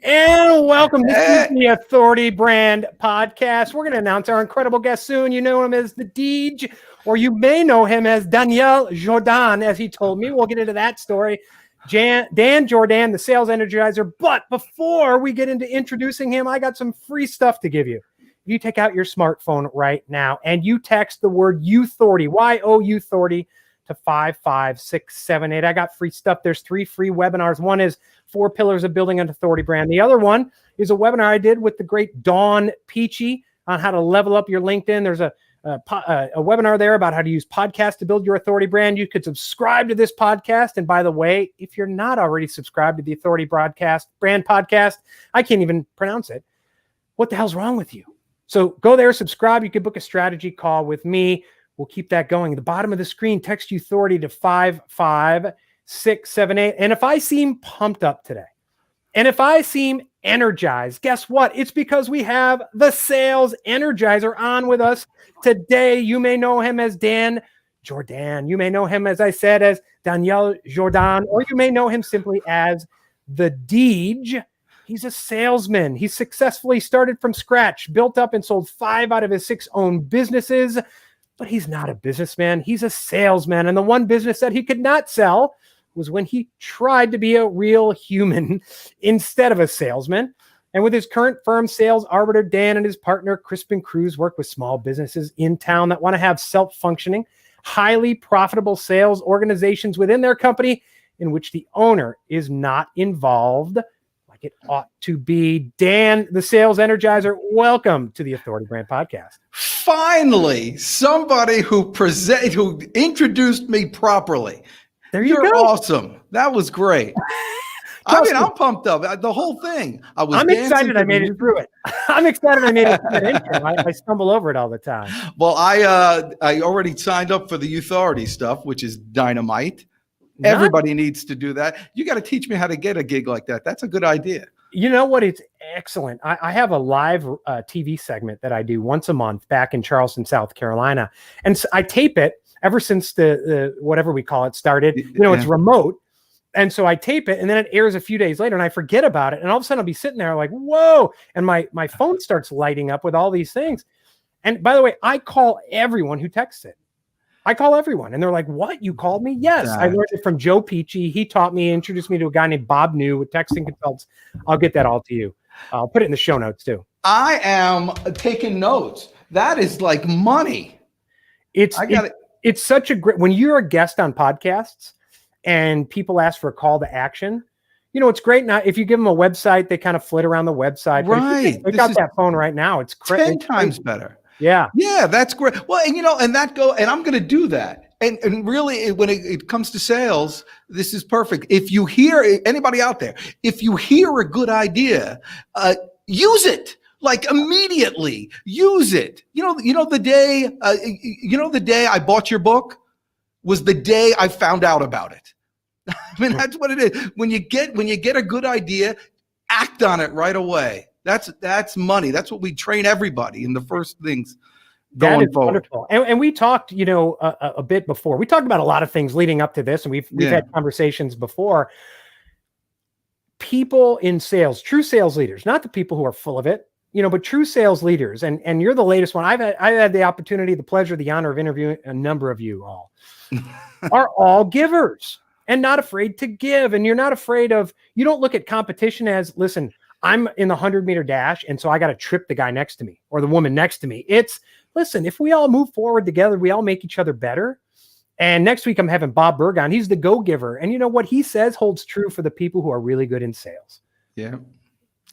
And welcome to the Authority Brand Podcast. We're going to announce our incredible guest soon. You know him as the Deej, or you may know him as Dan Jourdan, as he told me. We'll get into that story. Dan Jourdan, the Sales Energizer. But before we get into introducing him, I got some free stuff to give you. If you take out your smartphone right now and you text the word U30, Y-O-U30, to 55678. I got free stuff. There's 3 free webinars. One is 4 Pillars of Building an Authority Brand. The other one is a webinar I did with the great Dawn Peachy on how to level up your LinkedIn. There's a webinar there about how to use podcasts to build your authority brand. You could subscribe to this podcast. And by the way, if you're not already subscribed to the Authority Brand Podcast, I can't even pronounce it. What the hell's wrong with you? So go there, subscribe. You can book a strategy call with me. We'll keep that going. At the bottom of the screen, text Authority to 55678. And if I seem pumped up today, and if I seem energized, guess what? It's because we have the Sales Energizer on with us today. You may know him as Dan Jourdan. You may know him, as I said, as Danielle Jourdan, or you may know him simply as the Deej. He's a salesman. He successfully started from scratch, built up and sold 5 out of his 6 owned businesses. But he's not a businessman. He's a salesman. And the one business that he could not sell was when he tried to be a real human instead of a salesman. And with his current firm, Sales Arbiter, Dan and his partner, Crispin Cruz, work with small businesses in town that want to have self-functioning, highly profitable sales organizations within their company in which the owner is not involved like it ought to be. Dan, the Sales Energizer, welcome to the Authority Brand Podcast. Finally, somebody who introduced me properly. You're awesome. That was great. I'm pumped up. The whole thing. I'm excited I made it through it. I'm excited I made it through it. I stumble over it all the time. Well, I already signed up for the Authority stuff, which is dynamite. Everybody needs to do that. You got to teach me how to get a gig like that. That's a good idea. You know what? It's excellent. I have a live TV segment that I do once a month back in Charleston, South Carolina. And so I tape it ever since the whatever we call it started. It's remote. And so I tape it and then it airs a few days later and I forget about it. And all of a sudden I'll be sitting there like, whoa. And my phone starts lighting up with all these things. And by the way, I call everyone who texts it. I call everyone and they're like, what? You called me? Yes. I learned it from Joe Peachy. He taught me, introduced me to a guy named Bob New with Texting Consults. I'll get that all to you. I'll put it in the show notes too. I am taking notes. That is like money. It's such a great, when you're a guest on podcasts and people ask for a call to action, it's great. Now, if you give them a website, they kind of flit around the website. Right. They got that phone right now. It's 10 times better. Yeah. Yeah, that's great. Well, and I'm going to do that. And really, when it comes to sales, this is perfect. If you hear anybody out there, if you hear a good idea, use it. Like immediately use it. The day I bought your book was the day I found out about it. I mean, that's what it is. When you get a good idea, act on it right away. That's money. That's what we train everybody in the first things going forward. Wonderful. And we talked, a bit before. We talked about a lot of things leading up to this, and we've had conversations before. People in sales, true sales leaders, not the people who are full of it, but true sales leaders. And you're the latest one. I've had the opportunity, the pleasure, the honor of interviewing a number of you all. Are all givers and not afraid to give. And you're not afraid of. You don't look at competition as, listen, I'm in the 100-meter dash, and so I got to trip the guy next to me or the woman next to me. Listen, if we all move forward together, we all make each other better. And next week, I'm having Bob Berg on. He's the go-giver. And what he says holds true for the people who are really good in sales. Yeah.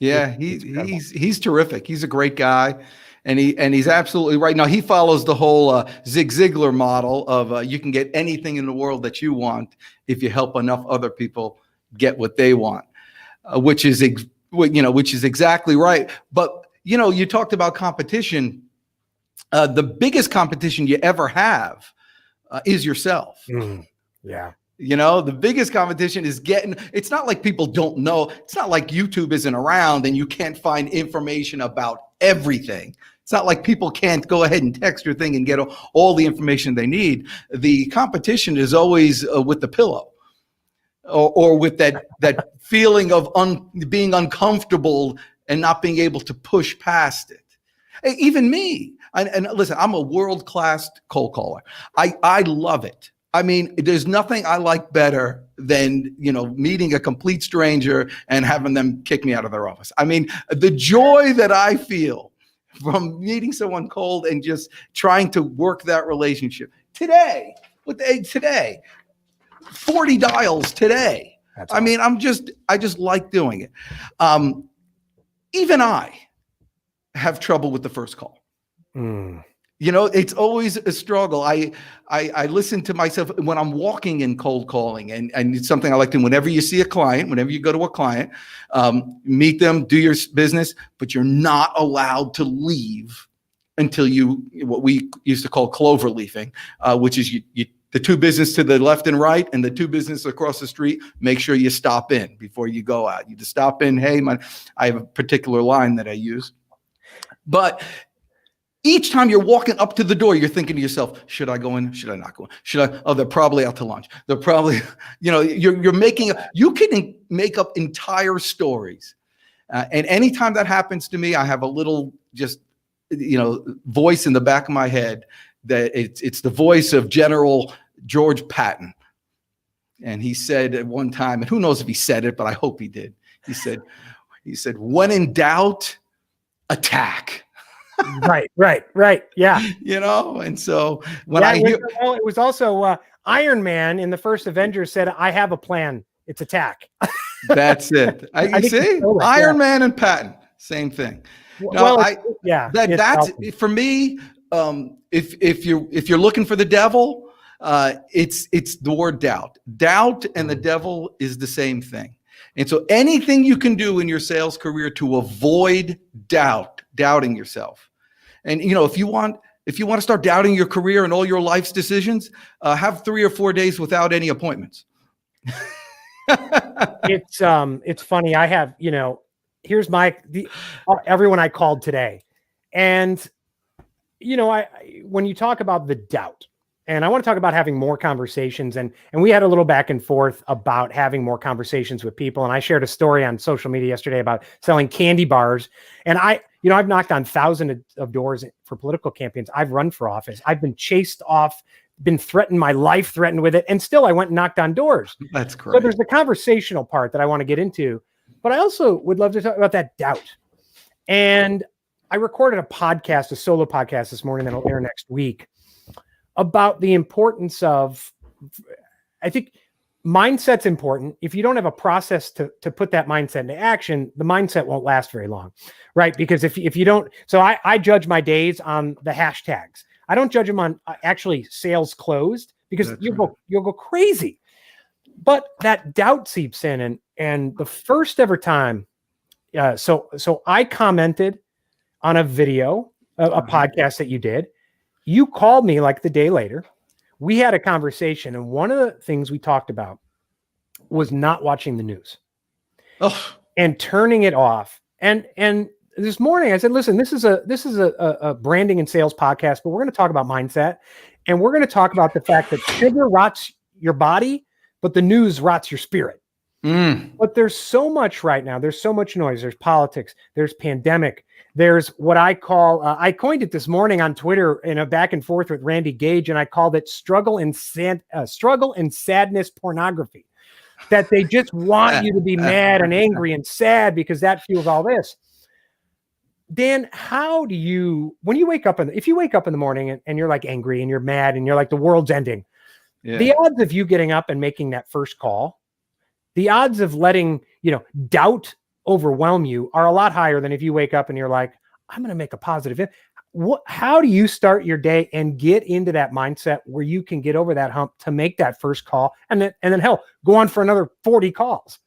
Yeah, he's terrific. He's a great guy. And he's absolutely right. Now, he follows the whole Zig Ziglar model of you can get anything in the world that you want if you help enough other people get what they want, which is exactly right. But, you talked about competition. The biggest competition you ever have is yourself. Yeah. The biggest competition is it's not like people don't know. It's not like YouTube isn't around and you can't find information about everything. It's not like people can't go ahead and text your thing and get all the information they need. The competition is always with the pillow. or with that feeling of being uncomfortable and not being able to push past it. Even me, and listen, I'm a world-class cold caller. I love it. I mean, there's nothing I like better than, meeting a complete stranger and having them kick me out of their office. I mean, the joy that I feel from meeting someone cold and just trying to work that relationship. Today, 40 dials today. That's awesome. I mean, I just like doing it. Even I have trouble with the first call. It's always a struggle. I listen to myself when I'm walking in cold calling, and it's something I like to do. Whenever you see a client, whenever you go to a client, meet them, do your business, but you're not allowed to leave until what we used to call clover leafing, which is the two business to the left and right and the two business across the street, make sure you stop in before you go out. You just stop in. Hey, I have a particular line that I use. But each time you're walking up to the door, you're thinking to yourself, should I go in? Should I not go in? Oh, they're probably out to lunch. They're probably, you can make up entire stories. And anytime that happens to me, I have a little voice in the back of my head that it's the voice of General George Patton. And he said at one time, and who knows if he said it, but I hope he did. He said, when in doubt, attack. Right. Yeah. And so when it was also Iron Man in the first Avengers said, I have a plan. It's attack. That's it. You see, Iron Man and Patton, same thing. That's for me. If you're looking for the devil, it's the word doubt. Doubt and the devil is the same thing. And so anything you can do in your sales career to avoid doubting yourself. And if you want to start doubting your career and all your life's decisions, have 3 or 4 days without any appointments. It's funny. I have, here's everyone I called today. And when you talk about the doubt, and I want to talk about having more conversations, and we had a little back and forth about having more conversations with people. And I shared a story on social media yesterday about selling candy bars. And I've knocked on thousands of doors for political campaigns. I've run for office. I've been chased off, been threatened, my life threatened with it. And still I went and knocked on doors. That's great. So there's the conversational part that I want to get into, but I also would love to talk about that doubt. And I recorded a solo podcast this morning that'll air next week about the importance of, I think mindset's important. If you don't have a process to put that mindset into action, the mindset won't last very long, right? Because if you don't, so I judge my days on the hashtags. I don't judge them on actually sales closed, because you'll go crazy. But that doubt seeps in, and the first ever time, so I commented on a video, a podcast that you did. You called me like the day later. We had a conversation, and one of the things we talked about was not watching the news and turning it off. And this morning I said, listen, this is a branding and sales podcast, but we're going to talk about mindset, and we're going to talk about the fact that sugar rots your body, but the news rots your spirit. But there's so much right now. There's so much noise. There's politics. There's pandemic. There's what I call, I coined it this morning on Twitter in a back and forth with Randy Gage, and I called it struggle and sadness pornography. That they just want you to be mad and angry and sad because that fuels all this. Dan, how do you, when you wake up, if you wake up in the morning and you're like angry and you're mad and you're like the world's ending, the odds of you getting up and making that first call, the odds of letting, doubt overwhelm you are a lot higher than if you wake up and you're like, I'm going to make a positive. How do you start your day and get into that mindset where you can get over that hump to make that first call and then hell, go on for another 40 calls?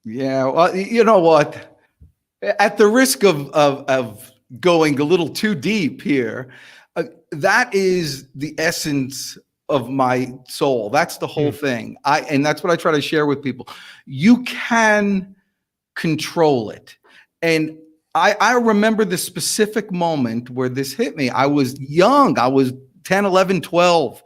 Yeah. Well, you know what? At the risk of going a little too deep here, that is the essence of my soul. That's the whole thing. And that's what I try to share with people. You can control it. And I remember the specific moment where this hit me. I was young. I was 10, 11, 12.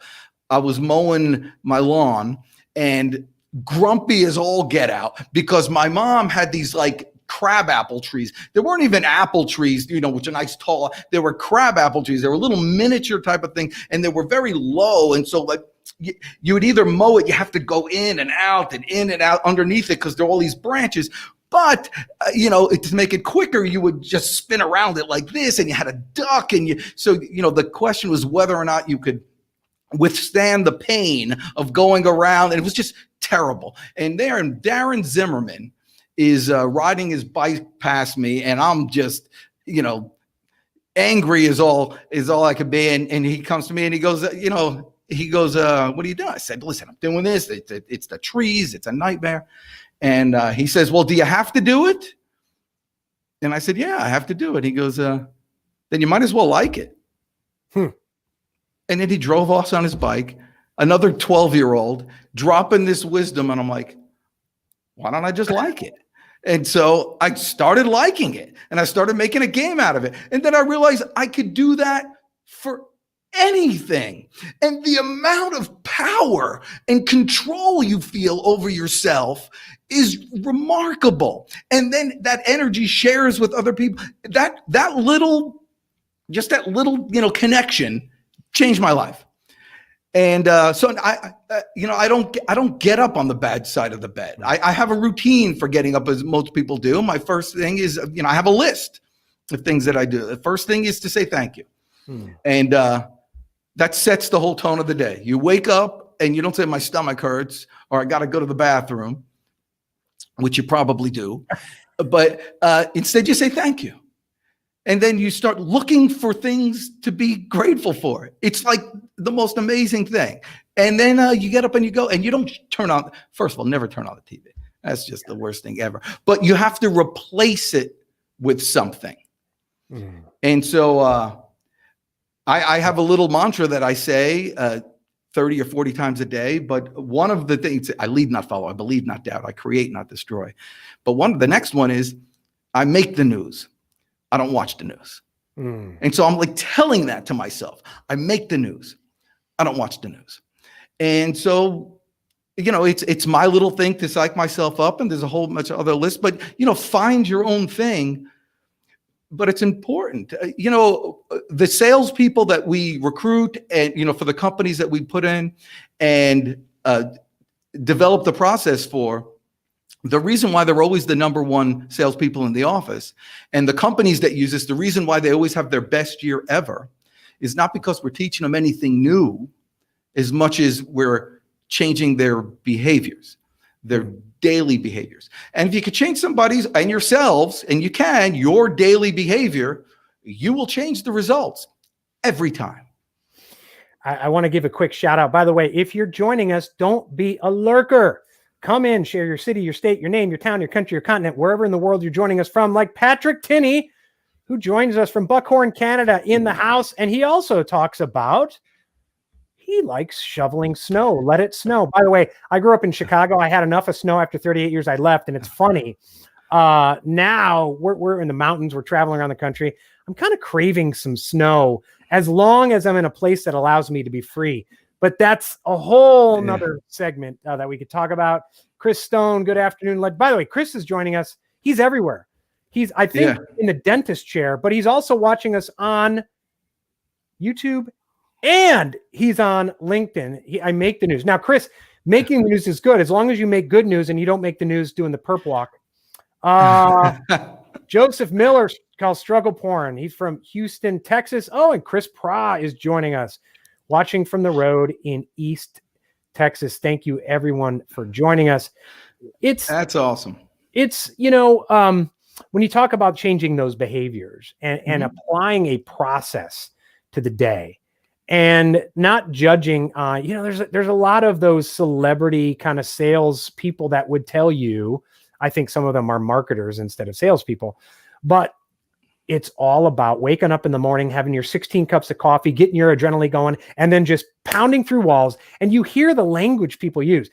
I was mowing my lawn, and grumpy as all get out because my mom had these like crab apple trees. There weren't even apple trees, which are nice tall. There were crab apple trees. They were a little miniature type of thing, and they were very low. And so like you would either mow it, you have to go in and out underneath it because there are all these branches. But, to make it quicker, you would just spin around it like this, and you had a duck. So the question was whether or not you could withstand the pain of going around. And it was just terrible. And Darren Zimmerman is riding his bike past me, and I'm just, angry is all I could be. And he comes to me and he goes, what are you doing? I said, listen, I'm doing this. It's the trees. It's a nightmare. And he says, well, do you have to do it? And I said, yeah, I have to do it. He goes, then you might as well like it. And then he drove off on his bike, another 12-year-old, dropping this wisdom. And I'm like, why don't I just like it? And so I started liking it, and I started making a game out of it. And then I realized I could do that for anything. And the amount of power and control you feel over yourself is remarkable. And then that energy shares with other people. That little connection changed my life. And so I don't get up on the bad side of the bed. I have a routine for getting up, as most people do. My first thing is, I have a list of things that I do. The first thing is to say thank you. And that sets the whole tone of the day. You wake up and you don't say my stomach hurts or I got to go to the bathroom, which you probably do. But instead you say thank you. And then you start looking for things to be grateful for. It's like the most amazing thing. And then you get up and you go, and you don't turn on, first of all, never turn on the TV. That's just the worst thing ever. But you have to replace it with something. And so I have a little mantra that I say 30 or 40 times a day. But one of the things, I lead, not follow. I believe, not doubt. I create, not destroy. But the next one is I make the news. I don't watch the news. And so I'm like telling that to myself. I make the news. I don't watch the news. And so, it's my little thing to psych myself up, and there's a whole bunch of other lists, but, find your own thing. But it's important. The salespeople that we recruit and, for the companies that we put in and develop the process for, the reason why they're always the number one salespeople in the office, and the companies that use this, the reason why they always have their best year ever, is not because we're teaching them anything new as much as we're changing their behaviors, their daily behaviors. And if you could change somebody's and yourselves, and your daily behavior, you will change the results every time. I want to give a quick shout out. By the way, if you're joining us, don't be a lurker. Come in, share your city, your state, your name, your town, your country, your continent, wherever in the world you're joining us from, like Patrick Tinney, who joins us from Buckhorn, Canada, in the house. And he also talks about, he likes shoveling snow. Let it snow. By the way, I grew up in Chicago. I had enough of snow after 38 years. I left, and it's funny. Now we're in the mountains. We're traveling around the country. I'm kind of craving some snow as long as I'm in a place that allows me to be free. But that's a whole nother segment that we could talk about. Chris Stone, good afternoon. By the way, Chris is joining us. He's everywhere. He's, I think, in the dentist chair, but he's also watching us on YouTube, and he's on LinkedIn. I make the news. Now, Chris, making the news is good as long as you make good news and you don't make the news doing the perp walk. Joseph Miller calls struggle porn. He's from Houston, Texas. Oh, and Chris Pra is joining us, watching from the road in East Texas. Thank you, everyone, for joining us. That's awesome. It's, when you talk about changing those behaviors and applying a process to the day and not judging, there's a lot of those celebrity kind of sales people that would tell you, I think some of them are marketers instead of salespeople, but it's all about waking up in the morning, having your 16 cups of coffee, getting your adrenaline going, and then just pounding through walls. And you hear the language people use.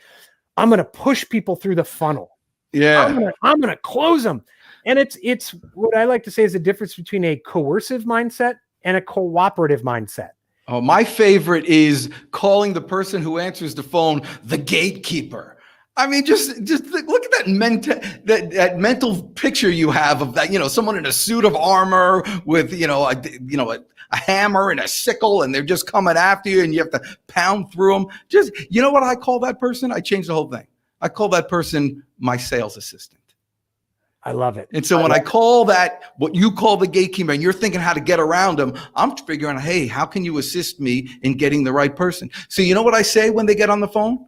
I'm going to push people through the funnel. Yeah. I'm going to close them. And it's what I like to say is the difference between a coercive mindset and a cooperative mindset. Oh, my favorite is calling the person who answers the phone the gatekeeper. I mean, just look at that mental picture you have of that, someone in a suit of armor with, a hammer and a sickle, and they're just coming after you and you have to pound through them. Just, you know what I call that person? I changed the whole thing. I call that person my sales assistant. I love it. And so when I call that what you call the gatekeeper and you're thinking how to get around them, I'm figuring, hey, how can you assist me in getting the right person? So you know what I say when they get on the phone?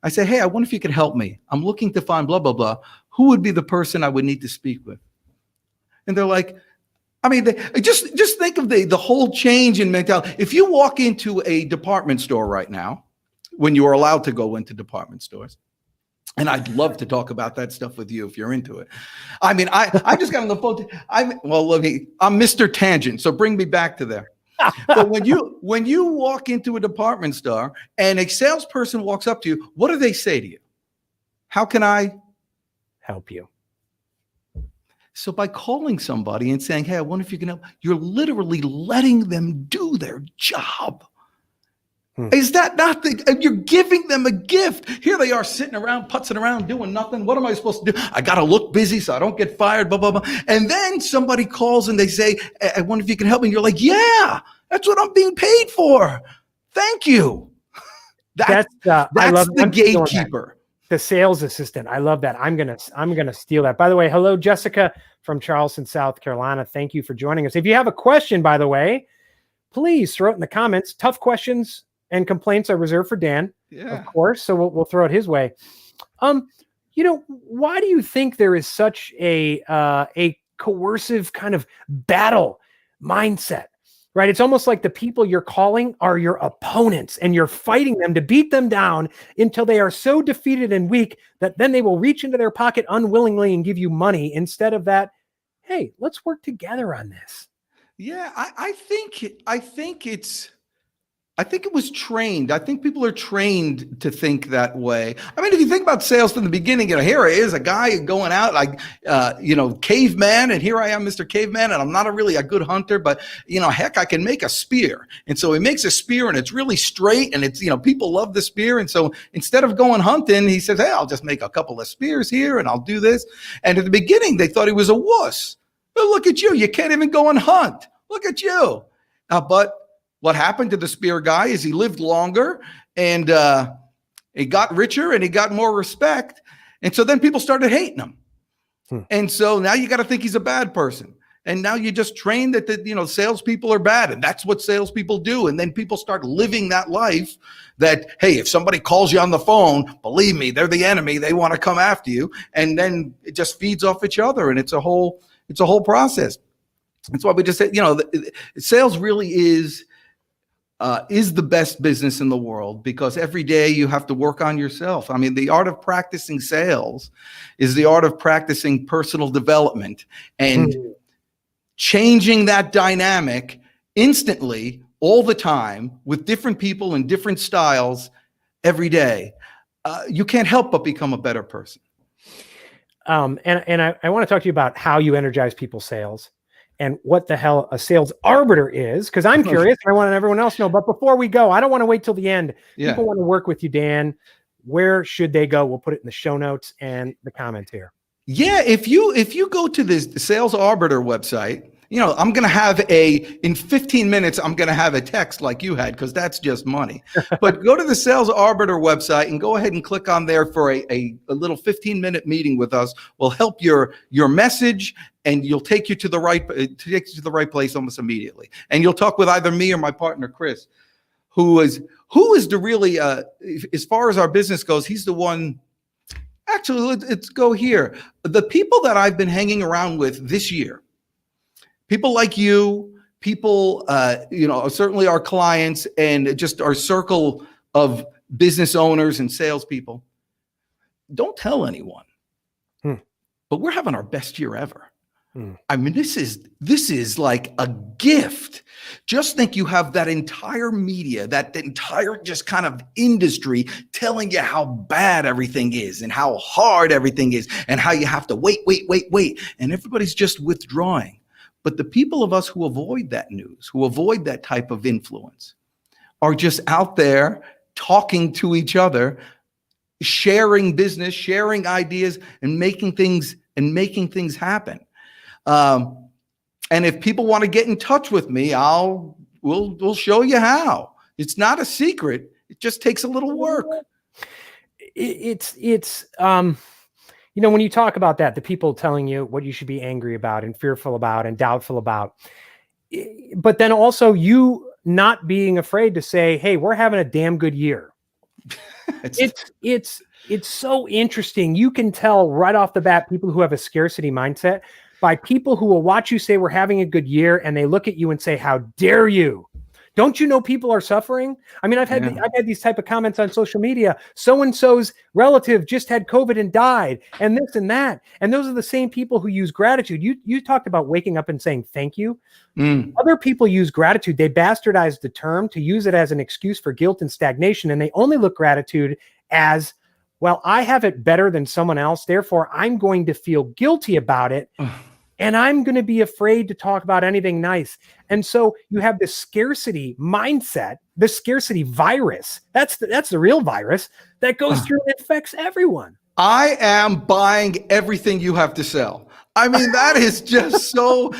I say, hey, I wonder if you could help me. I'm looking to find blah, blah, blah. Who would be the person I would need to speak with? And they're like, I mean, just think of the whole change in mentality. If you walk into a department store right now, when you are allowed to go into department stores, and I'd love to talk about that stuff with you if you're into it. I mean, I just got on the phone. I'm Mr. Tangent, so bring me back to there. But when you walk into a department store and a salesperson walks up to you, what do they say to you? How can I help you? So by calling somebody and saying, hey, I wonder if you can help, you're literally letting them do their job. Is that not you're giving them a gift? Here they are sitting around, putzing around, doing nothing. What am I supposed to do? I got to look busy so I don't get fired, blah, blah, blah. And then somebody calls and they say, I wonder if you can help me. And you're like, yeah, that's what I'm being paid for. Thank you. That's the gatekeeper. The sales assistant. I love that. I'm gonna steal that. By the way, hello, Jessica from Charleston, South Carolina. Thank you for joining us. If you have a question, by the way, please throw it in the comments. Tough questions and complaints are reserved for Dan, of course. So we'll throw it his way. Why do you think there is such a coercive kind of battle mindset? Right? It's almost like the people you're calling are your opponents and you're fighting them to beat them down until they are so defeated and weak that then they will reach into their pocket unwillingly and give you money instead of that. Hey, let's work together on this. Yeah, I think it was trained. I think people are trained to think that way. I mean, if you think about sales from the beginning, here is a guy going out like, caveman, and here I am, Mr. Caveman, and I'm not really a good hunter, but, heck, I can make a spear. And so he makes a spear, and it's really straight, and it's, people love the spear. And so instead of going hunting, he says, hey, I'll just make a couple of spears here, and I'll do this. And at the beginning, they thought he was a wuss. But look at you. You can't even go and hunt. Look at you. But what happened to the spear guy is he lived longer and he got richer and he got more respect. And so then people started hating him. And so now you got to think he's a bad person. And now you just train that, salespeople are bad. And that's what salespeople do. And then people start living that life that, hey, if somebody calls you on the phone, believe me, they're the enemy. They want to come after you. And then it just feeds off each other. And it's a whole process. That's why we just said, sales really is the best business in the world because every day you have to work on yourself. I mean, the art of practicing sales is the art of practicing personal development and changing that dynamic instantly all the time with different people and different styles every day. You can't help but become a better person. And I want to talk to you about how you energize people's sales. And what the hell a sales arbiter is, because I'm curious and I want everyone else to know. But before we go, I don't want to wait till the end. Yeah. People want to work with you, Dan. Where should they go? We'll put it in the show notes and the comments here. Yeah, if you go to the Sales Arbiter website, I'm going to have in 15 minutes, I'm going to have a text like you had, because that's just money. But go to the Sales Arbiter website and go ahead and click on there for a little 15-minute meeting with us. We'll help your message, and you'll take you to the right place almost immediately. And you'll talk with either me or my partner, Chris, who is the really, as far as our business goes, he's the one. Actually, let's go here. The people that I've been hanging around with this year, people like you, people, certainly our clients and just our circle of business owners and salespeople, don't tell anyone. But we're having our best year ever. I mean, this is like a gift. Just think you have that entire media, that entire just kind of industry telling you how bad everything is and how hard everything is and how you have to wait. And everybody's just withdrawing. But the people of us who avoid that news, who avoid that type of influence, are just out there talking to each other sharing business, sharing ideas, and making things happen. And if people want to get in touch with me, we'll show you how. It's not a secret. It just takes a little work. It's you know, when you talk about that, the people telling you what you should be angry about and fearful about and doubtful about, but then also you not being afraid to say, hey, we're having a damn good year. It's so interesting. You can tell right off the bat people who have a scarcity mindset by people who will watch you say we're having a good year and they look at you and say, how dare you? Don't you know people are suffering? I mean, I've had these type of comments on social media. So-and-so's relative just had COVID and died, and this and that. And those are the same people who use gratitude. You talked about waking up and saying thank you. Other people use gratitude. They bastardize the term to use it as an excuse for guilt and stagnation. And they only look gratitude as, well, I have it better than someone else. Therefore, I'm going to feel guilty about it. And I'm going to be afraid to talk about anything nice. And so you have this scarcity mindset, the scarcity virus. That's the real virus that goes through and affects everyone. I am buying everything you have to sell. I mean, that is just so,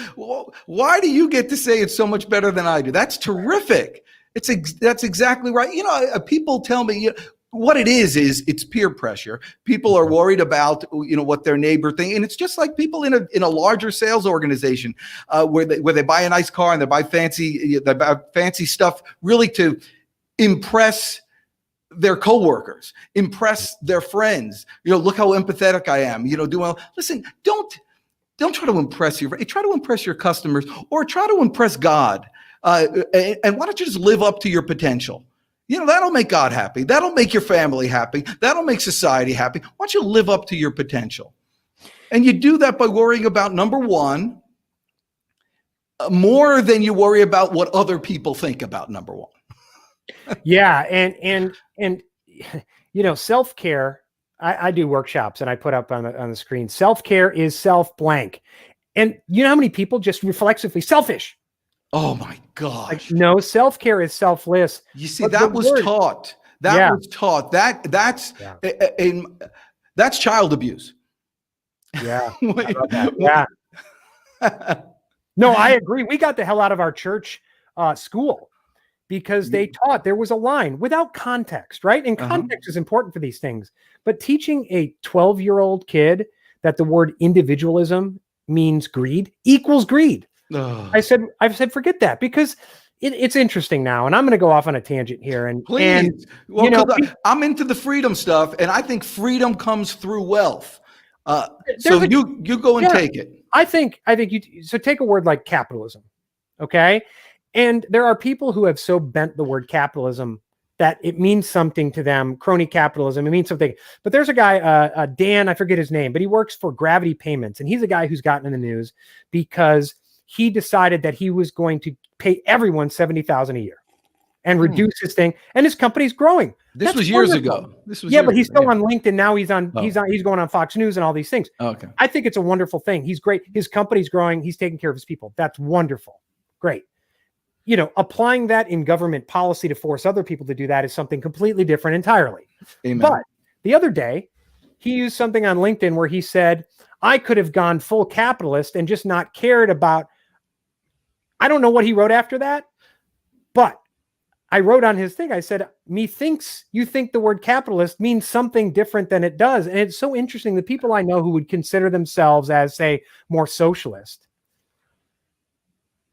why do you get to say it's so much better than I do? That's terrific. That's exactly right. You know, people tell me, what it is it's peer pressure. People are worried about, what their neighbor thinks. And it's just like people in a larger sales organization where they buy a nice car and they buy fancy stuff really to impress their coworkers, impress their friends. Look how empathetic I am. Do well. Listen, don't try to impress try to impress your customers or try to impress God. And why don't you just live up to your potential? That'll make God happy. That'll make your family happy. That'll make society happy. Why don't you live up to your potential? And you do that by worrying about, number one, more than you worry about what other people think about number one. Yeah. And self-care, I do workshops and I put up on the screen, self-care is self-blank. And you know how many people just reflexively selfish? Oh my gosh. No, self-care is selfless. You see, that was taught. Was taught. That's child abuse. Yeah. Yeah. No, I agree. We got the hell out of our church school because they taught there was a line without context, right? And context is important for these things. But teaching a 12-year-old kid that the word individualism means greed equals greed. I've said, forget that, because it's interesting now. And I'm going to go off on a tangent here. And please, I'm into the freedom stuff. And I think freedom comes through wealth. So you go and take it. I think so take a word like capitalism. Okay. And there are people who have so bent the word capitalism that it means something to them. Crony capitalism, it means something. But there's a guy, Dan, I forget his name, but he works for Gravity Payments. And he's a guy who's gotten in the news because he decided that he was going to pay everyone $70,000 a year and reduce his thing. And his company's growing. This was years ago. But he's still on LinkedIn now. He's going on Fox News and all these things. Okay. I think it's a wonderful thing. He's great. His company's growing. He's taking care of his people. That's wonderful. Great. Applying that in government policy to force other people to do that is something completely different entirely. Amen. But the other day, he used something on LinkedIn where he said, I could have gone full capitalist and just not cared about, I don't know what he wrote after that, but I wrote on his thing, I said, methinks you think the word capitalist means something different than it does. And it's so interesting. The people I know who would consider themselves as, say, more socialist,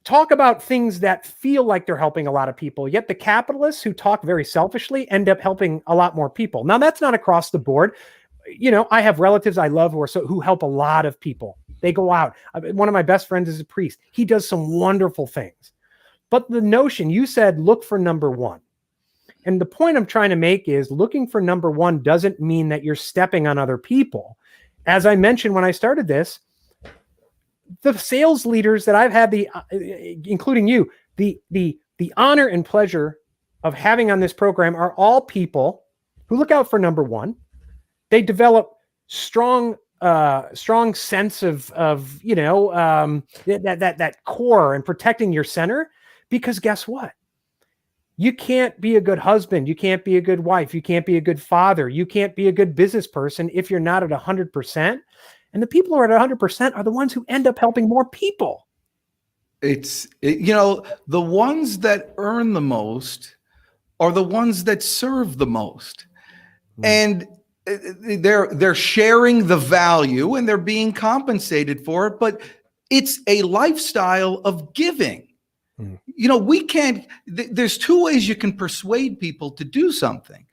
talk about things that feel like they're helping a lot of people, yet the capitalists who talk very selfishly end up helping a lot more people. Now, that's not across the board. I have relatives I love who help a lot of people. They go out. One of my best friends is a priest. He does some wonderful things. But the notion, you said, look for number one. And the point I'm trying to make is looking for number one doesn't mean that you're stepping on other people. As I mentioned when I started this, the sales leaders that I've had, including you, the honor and pleasure of having on this program are all people who look out for number one. They develop strong sense of that core and protecting your center, because guess what? You can't be a good husband. You can't be a good wife. You can't be a good father. You can't be a good business person if you're not at 100%. And the people who are at 100% are the ones who end up helping more people. The ones that earn the most are the ones that serve the most. And they're sharing the value and they're being compensated for it, but it's a lifestyle of giving. We can't, there's two ways you can persuade people to do something.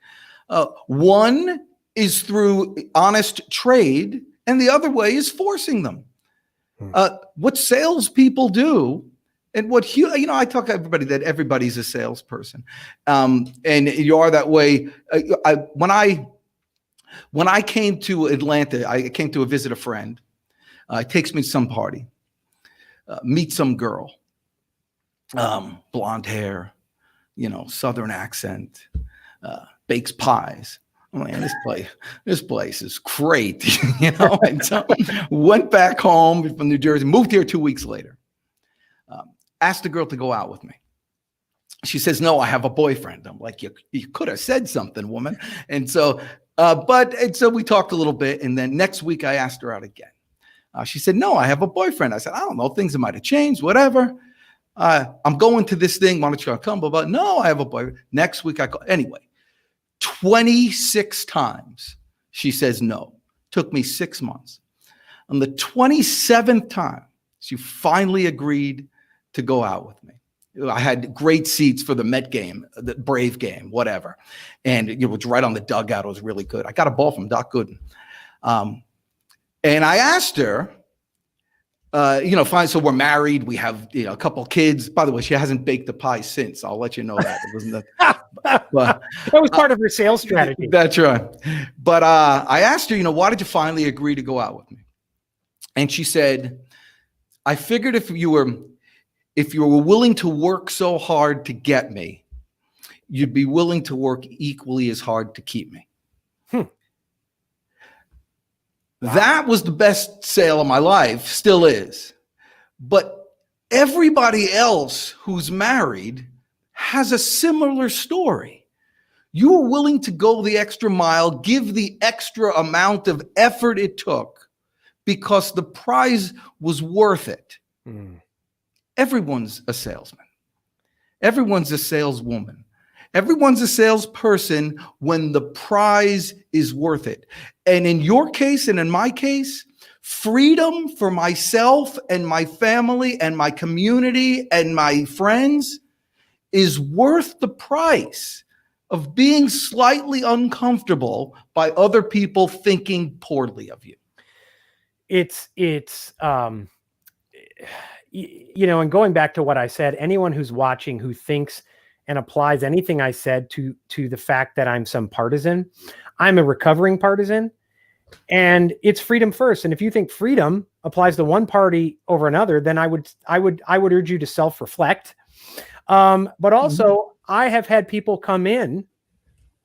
One is through honest trade, and the other way is forcing them. What salespeople do, and I talk to everybody that everybody's a salesperson, and you are that way. When I came to Atlanta, I came to visit a friend. Takes me to some party, meet some girl, blonde hair, Southern accent, bakes pies. Oh man, this place is great, And so went back home from New Jersey, moved here 2 weeks later. Asked the girl to go out with me. She says, "No, I have a boyfriend." I'm like, you could have said something, woman. And so, so we talked a little bit, and then next week I asked her out again. She said, "No, I have a boyfriend." I said, "I don't know, things might have changed, whatever. I'm going to this thing. Why don't you come?" But no, I have a boyfriend. Next week I call. Anyway, 26 times she says no. Took me 6 months. On the 27th time, she finally agreed to go out with me. I had great seats for the Met game, the Brave game, whatever. And it was right on the dugout. It was really good. I got a ball from Doc Gooden. And I asked her, fine, so we're married. We have, a couple kids. By the way, she hasn't baked a pie since. I'll let you know that. It wasn't that was part of her sales strategy. That's right. But I asked her, why did you finally agree to go out with me? And she said, "I figured if you were willing to work so hard to get me, you'd be willing to work equally as hard to keep me." That was the best sale of my life, still is. But everybody else who's married has a similar story. You were willing to go the extra mile, give the extra amount of effort it took because the prize was worth it. Everyone's a salesman. Everyone's a saleswoman. Everyone's a salesperson when the prize is worth it. And in your case and in my case, freedom for myself and my family and my community and my friends is worth the price of being slightly uncomfortable by other people thinking poorly of you. And going back to what I said, anyone who's watching who thinks and applies anything I said to the fact that I'm some partisan, I'm a recovering partisan, and it's freedom first. And if you think freedom applies to one party over another, then I would urge you to self-reflect. But also, I have had people come in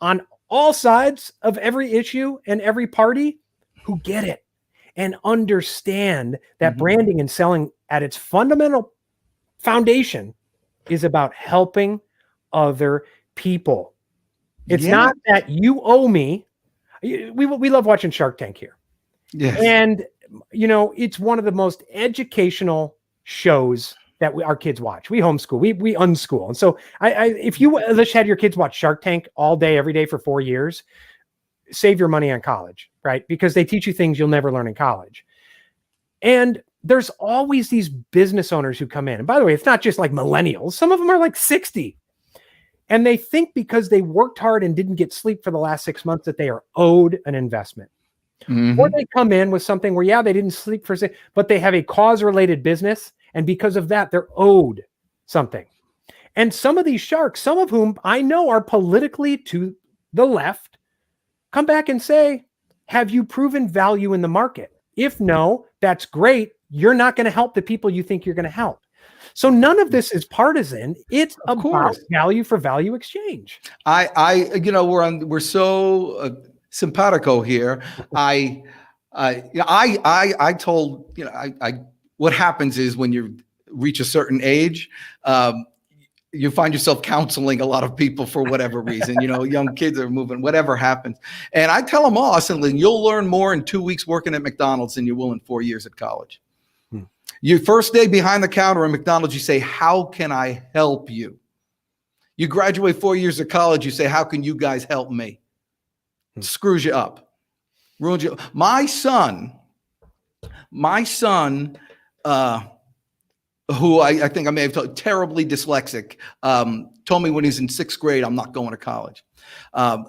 on all sides of every issue and every party who get it and understand that branding and selling at its fundamental foundation is about helping other people. It's not that you owe me. We love watching Shark Tank here. Yes. And, it's one of the most educational shows that our kids watch. We homeschool, we unschool. And so if you just had your kids watch Shark Tank all day, every day for 4 years, save your money on college, right? Because they teach you things you'll never learn in college. And there's always these business owners who come in. And by the way, it's not just like millennials. Some of them are like 60. And they think because they worked hard and didn't get sleep for the last 6 months that they are owed an investment. Or they come in with something where, they didn't sleep for 6, but they have a cause-related business. And because of that, they're owed something. And some of these sharks, some of whom I know are politically to the left, come back and say, have you proven value in the market? If no, that's great. You're not going to help the people you think you're going to help. So none of this is partisan. It's about value for value exchange. We're so simpatico here. I told, what happens is when you reach a certain age, you find yourself counseling a lot of people for whatever reason, young kids are moving, whatever happens. And I tell them all, I said, you'll learn more in 2 weeks working at McDonald's than you will in 4 years at college. Your first day behind the counter at McDonald's, you say, how can I help you? You graduate 4 years of college, you say, how can you guys help me? Screws you up, ruins you. My son, who I think I may have told, terribly dyslexic, told me when he's in 6th grade, I'm not going to college.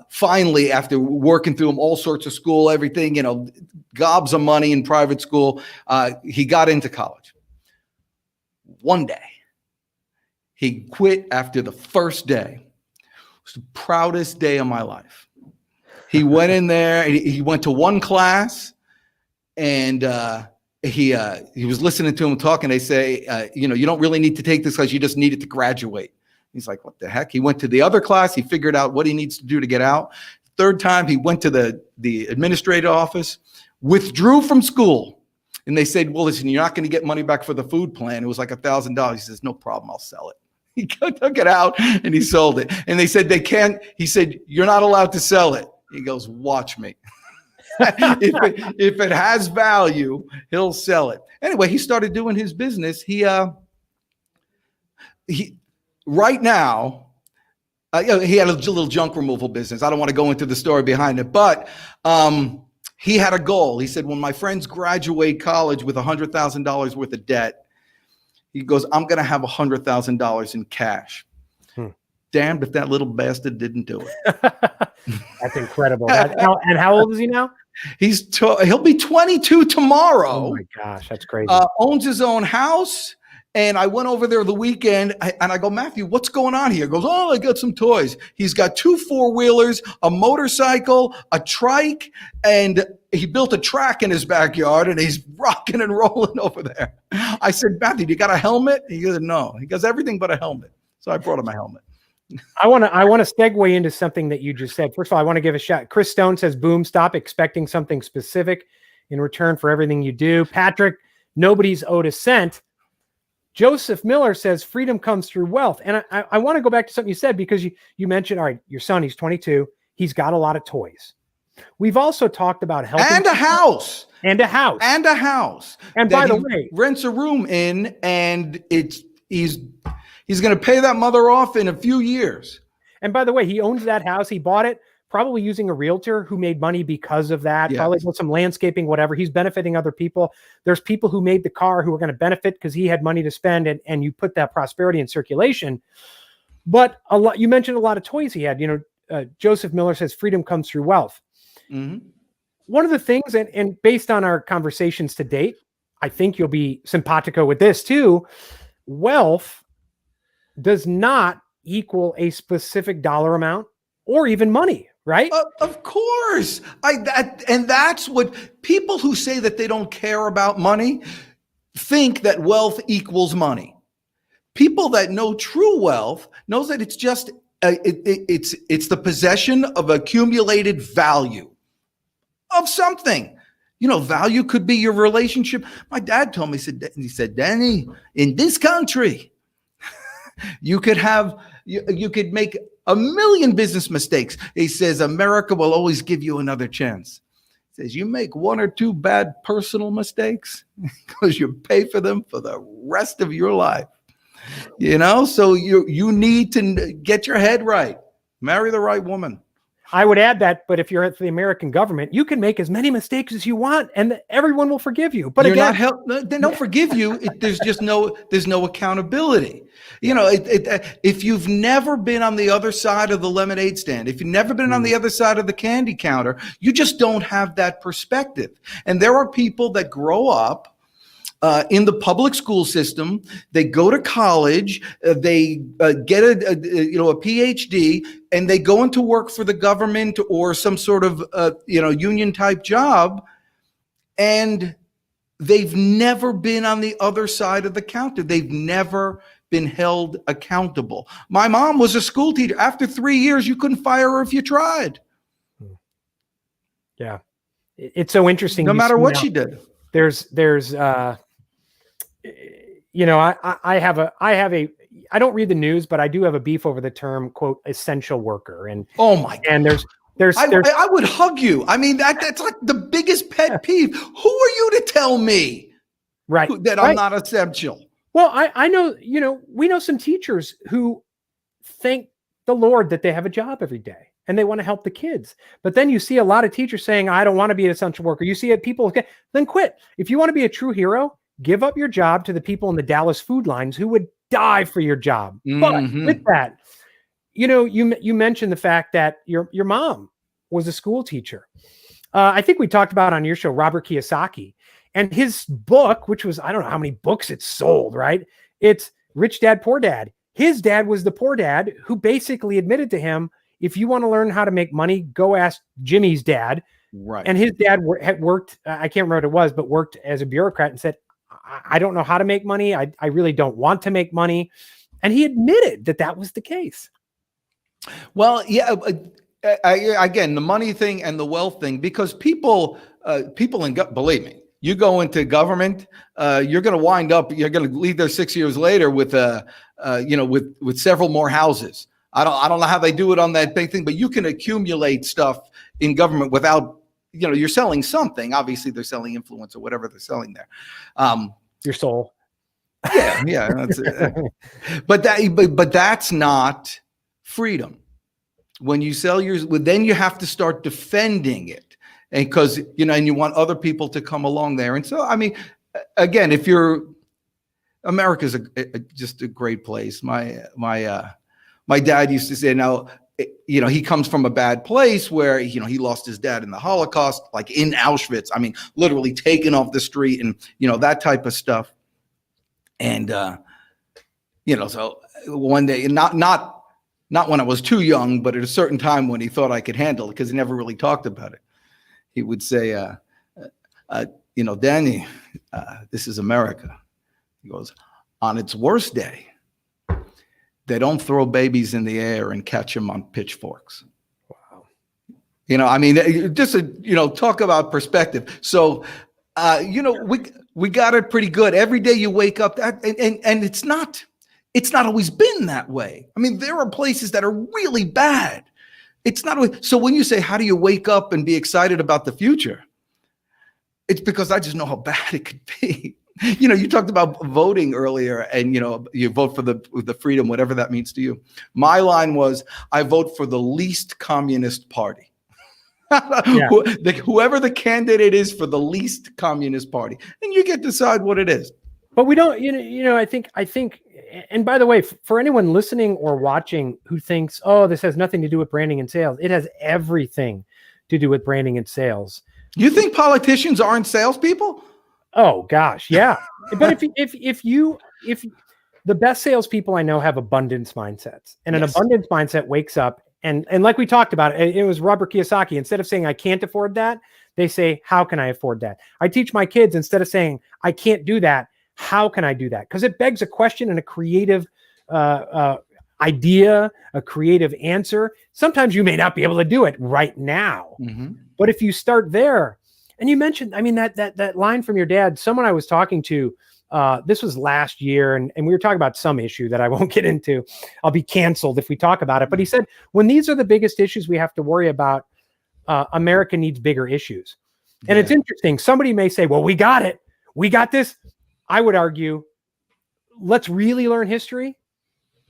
Finally, after working through him all sorts of school, everything, gobs of money in private school, he got into college. One day, he quit after the first day. It was the proudest day of my life. He went in there, and he went to one class, and he was listening to him talking. They say, you don't really need to take this class. You just need it to graduate. He's like, what the heck? He went to the other class. He figured out what he needs to do to get out. Third time, he went to the administrative office, withdrew from school. And they said, well, listen, you're not going to get money back for the food plan. It was like $1,000. He says, no problem. I'll sell it. He took it out and he sold it. And they said, they can't. He said, you're not allowed to sell it. He goes, watch me. If it has value, he'll sell it. Anyway, he started doing his business. He right now, he had a little junk removal business. I don't want to go into the story behind it, but he had a goal. He said, when my friends graduate college with $100,000 worth of debt, he goes, I'm going to have $100,000 in cash. Damned if that little bastard didn't do it. That's incredible. And how old is he now? He'll be 22 tomorrow. Oh my gosh, that's crazy. Owns his own house. And I went over there the weekend and I go, Matthew, what's going on here? He goes, oh, I got some toys. He's got 2 4-wheelers, a motorcycle, a trike, and he built a track in his backyard and he's rocking and rolling over there. I said, Matthew, do you got a helmet? He goes, no. He goes, everything but a helmet. So I brought him a helmet. I want to segue into something that you just said. First of all, I want to give a shout. Chris Stone says, boom, stop expecting something specific in return for everything you do. Patrick, nobody's owed a cent. Joseph Miller says, freedom comes through wealth. And I want to go back to something you said, because you mentioned, all right, your son, he's 22. He's got a lot of toys. We've also talked about helping. And a house. And a house. And a house. And by the way, rents a room in, and he's going to pay that mother off in a few years. And by the way, he owns that house. He bought it probably using a realtor who made money because of that. Yeah. Probably with some landscaping, whatever. He's benefiting other people. There's people who made the car who are going to benefit because he had money to spend, and you put that prosperity in circulation. But you mentioned a lot of toys he had. Joseph Miller says freedom comes through wealth. Mm-hmm. One of the things, and based on our conversations to date, I think you'll be simpatico with this too. Wealth does not equal a specific dollar amount or even money, right? Of course. And that's what people who say that they don't care about money think that wealth equals money. People that know true wealth knows that it's just it's the possession of accumulated value of something. Value could be your relationship. My dad told me, he said, Danny, in this country, you could make 1 million business mistakes. He says, America will always give you another chance. He says, you make 1 or 2 bad personal mistakes because you pay for them for the rest of your life. So you need to get your head right. Marry the right woman. I would add that, but if you're at the American government, you can make as many mistakes as you want, and everyone will forgive you. But they don't forgive you. There's no accountability. If you've never been on the other side of the lemonade stand, if you've never been on the other side of the candy counter, you just don't have that perspective. And there are people that grow up in the public school system. They go to college, they get a PhD, and they go into work for the government or some sort of union type job, and they've never been on the other side of the counter. They've never been held accountable. My mom was a school teacher. After 3 years, you couldn't fire her if you tried. Yeah, it's so interesting. No matter what she did. I have a I don't read the news, but I do have a beef over the term, quote, essential worker. And oh my God. and I would hug you. I mean, that's like the biggest pet peeve. Who are you to tell me that I'm not essential? Well, I know, we know some teachers who thank the Lord that they have a job every day and they want to help the kids. But then you see a lot of teachers saying, I don't want to be an essential worker. You see it, people, then quit. If you want to be a true hero, give up your job to the people in the Dallas food lines who would die for your job. But with that, you mentioned the fact that your mom was a school teacher. I think we talked about on your show, Robert Kiyosaki, and his book, which was, I don't know how many books it sold, right? It's Rich Dad, Poor Dad. His dad was the poor dad who basically admitted to him, if you want to learn how to make money, go ask Jimmy's dad. Right. And his dad had worked, I can't remember what it was, but worked as a bureaucrat and said, I don't know how to make money. I really don't want to make money. And he admitted that was the case. Well, yeah. Again, the money thing and the wealth thing, because people believe me, you go into government, you're going to wind up, you're going to leave there 6 years later with with several more houses. I don't know how they do it on that big thing, but you can accumulate stuff in government without, you're selling something. Obviously, they're selling influence or whatever they're selling there. Your soul. Yeah. That's but that's not freedom. When you sell yours, then you have to start defending it, and because and you want other people to come along there. And so, I mean, again, America's just a great place. My dad used to say, now, he comes from a bad place where he lost his dad in the Holocaust, like in Auschwitz. I mean, literally taken off the street, and that type of stuff. And so one day, not when I was too young, but at a certain time when he thought I could handle it, because he never really talked about it. He would say, Danny, this is America. He goes, on its worst day, they don't throw babies in the air and catch them on pitchforks. Wow. I mean, just, talk about perspective. So, we got it pretty good. Every day you wake up, and it's not always been that way. I mean, there are places that are really bad. It's not always. So when you say, how do you wake up and be excited about the future? It's because I just know how bad it could be. You talked about voting earlier, and, you vote for the freedom, whatever that means to you. My line was, I vote for the least communist party. Yeah. Whoever the candidate is for the least communist party, and you get to decide what it is. But we don't, I think, and by the way, for anyone listening or watching who thinks, oh, this has nothing to do with branding and sales, it has everything to do with branding and sales. You think politicians aren't salespeople? Oh gosh, yeah. But if the best salespeople I know have abundance mindsets, and an abundance mindset wakes up and like we talked about, it was Robert Kiyosaki. Instead of saying I can't afford that, they say, how can I afford that? I teach my kids, instead of saying I can't do that, how can I do that? Because it begs a question and a creative idea, a creative answer. Sometimes you may not be able to do it right now, but if you start there. And you mentioned, I mean, that line from your dad, someone I was talking to, this was last year, and we were talking about some issue that I won't get into. I'll be canceled if we talk about it. But he said, when these are the biggest issues we have to worry about, America needs bigger issues. And it's interesting. Somebody may say, well, we got it. We got this. I would argue, let's really learn history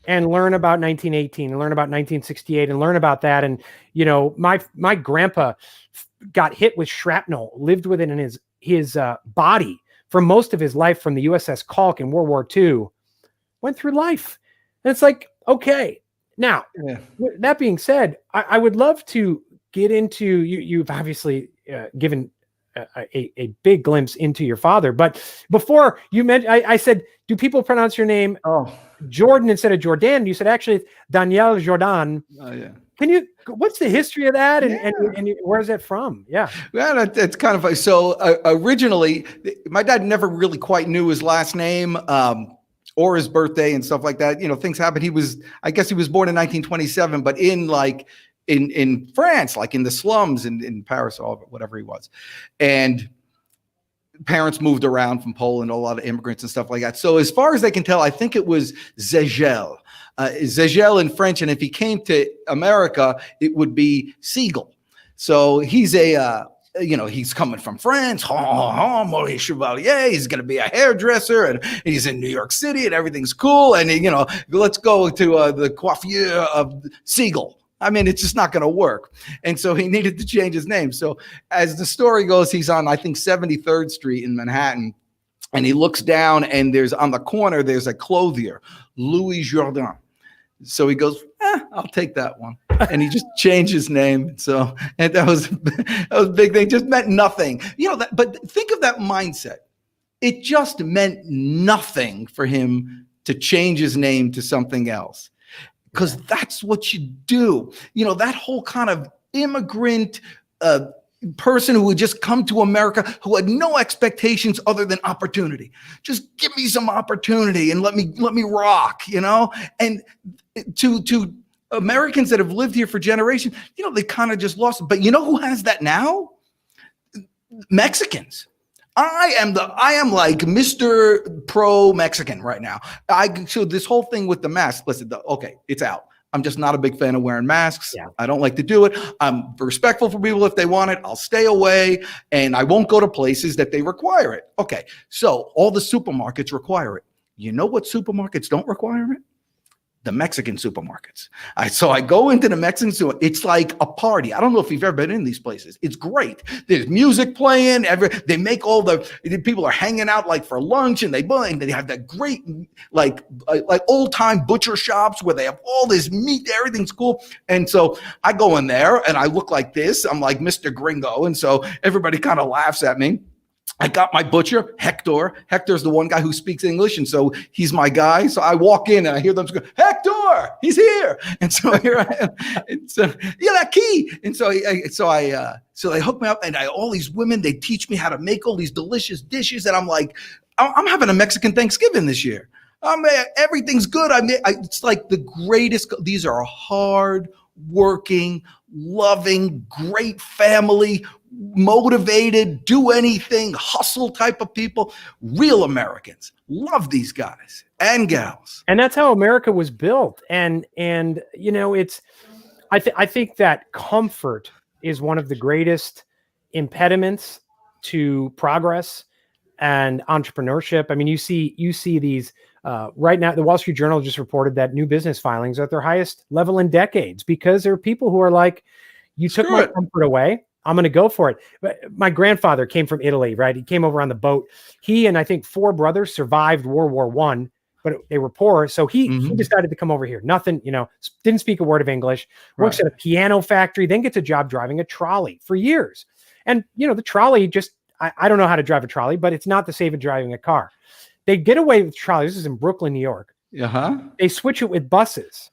and learn about 1918 and learn about 1968 and learn about that. And, my grandpa got hit with shrapnel, lived with it in his body for most of his life from the USS Kalk in World War II, went through life. And it's like, okay. Now, that being said, I would love to get into, you've obviously given a big glimpse into your father. But before you mentioned, I said, do people pronounce your name Jordan instead of Jourdan? You said, actually, Daniel Jourdan. Oh, yeah. What's the history of that? And where's that from? Yeah. Well, it's kind of funny. So originally, my dad never really quite knew his last name or his birthday and stuff like that. Things happen. I guess he was born in 1927, but in France, like in the slums in Paris or whatever he was. And parents moved around from Poland, a lot of immigrants and stuff like that. So as far as they can tell, I think it was Zegel. Zegel in French, and if he came to America, it would be Siegel. So he's he's coming from France. Maurice Chevalier. He's going to be a hairdresser, and he's in New York City, and everything's cool. And let's go to the coiffure of Siegel. I mean, it's just not going to work. And so he needed to change his name. So as the story goes, he's on, I think, 73rd Street in Manhattan. And he looks down, and on the corner, there's a clothier, Louis Jourdan. So he goes, I'll take that one. And he just changed his name. So, and that was a big thing. It just meant nothing. But think of that mindset. It just meant nothing for him to change his name to something else. Because that's what you do. That whole kind of immigrant person who had just come to America, who had no expectations other than opportunity. Just give me some opportunity and let me rock, And to Americans that have lived here for generations, they kind of just lost it. But who has that now? Mexicans. I am like Mr. Pro Mexican right now. So this whole thing with the mask, listen, okay, it's out. I'm just not a big fan of wearing masks. Yeah. I don't like to do it. I'm respectful for people if they want it. I'll stay away, and I won't go to places that they require it. Okay, so all the supermarkets require it. You know what supermarkets don't require it? The Mexican supermarkets. So I go into the Mexican supermarket. It's like a party. I don't know if you've ever been in these places. It's great. There's music playing. They make all the people are hanging out like for lunch, and they have that great like old time butcher shops where they have all this meat. Everything's cool. And so I go in there and I look like this. I'm like Mr. Gringo, and so everybody kind of laughs at me. I got my butcher, Hector. Hector's the one guy who speaks English, and so he's my guy. So I walk in and I hear them go, Hector, he's here. And so here I am. And so, that key. And so they hook me up, and all these women, they teach me how to make all these delicious dishes. And I'm like, I'm having a Mexican Thanksgiving this year. Everything's good. It's like the greatest. These are hard working, loving, great family, motivated, do anything, hustle type of people. Real Americans. Love these guys and gals. And that's how America was built. And it's I think that comfort is one of the greatest impediments to progress and entrepreneurship. I mean, you see these right now. The Wall Street Journal just reported that new business filings are at their highest level in decades, because there are people who are like, you took my comfort away, I'm going to go for it. But my grandfather came from Italy, right? He came over on the boat. He and I think 4 brothers survived World War I, but they were poor. So he decided to come over here. Nothing, didn't speak a word of English, works at a piano factory, then gets a job driving a trolley for years. And, the trolley I don't know how to drive a trolley, but it's not the same as driving a car. They get away with trolleys. This is in Brooklyn, New York. They switch it with buses.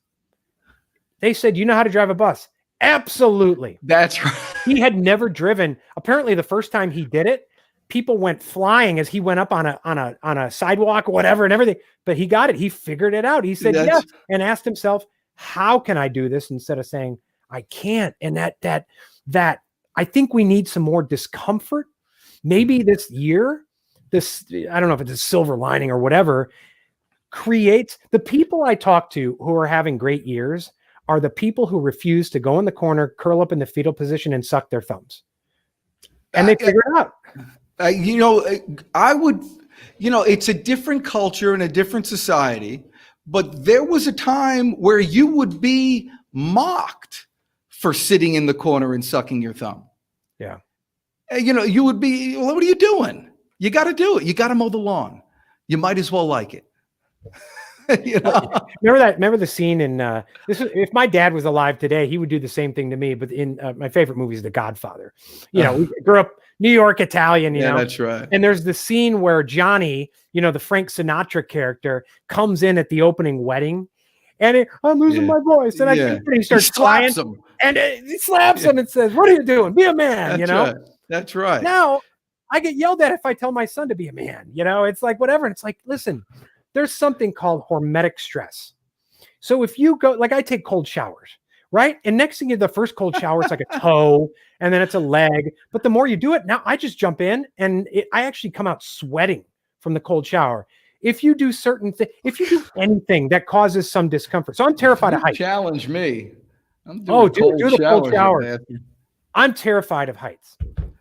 They said, you know how to drive a bus? Absolutely. That's right. He had never driven. Apparently, the first time he did it, people went flying as he went up on a sidewalk or whatever and everything. But he got it. He figured it out. He said yes, and asked himself, how can I do this, instead of saying I can't. And that I think we need some more discomfort. Maybe this year, I don't know if it's a silver lining or whatever, creates the people I talk to who are having great years are the people who refuse to go in the corner, curl up in the fetal position, and suck their thumbs. And they figure it out. I would, it's a different culture and a different society, but there was a time where you would be mocked for sitting in the corner and sucking your thumb. Yeah. You would be, well, what are you doing? You got to do it. You got to mow the lawn. You might as well like it. Remember the scene in if my dad was alive today, he would do the same thing to me. But in my favorite movie is The Godfather. We grew up New York Italian, you know. That's right. And there's the scene where Johnny, the Frank Sinatra character, comes in at the opening wedding, and I'm losing my voice, and he starts crying, and he slaps him and says, "What are you doing? Be a man," Right. That's right. Now I get yelled at if I tell my son to be a man. It's like whatever. And it's like, listen. There's something called hormetic stress. So if you go, like I take cold showers, right? And next thing, the first cold shower, it's like a toe, and then it's a leg. But the more you do it, now I just jump in, and I actually come out sweating from the cold shower. If you do if you do anything that causes some discomfort. So I'm terrified of heights. Challenge me. I'm doing do the cold shower. Today. I'm terrified of heights.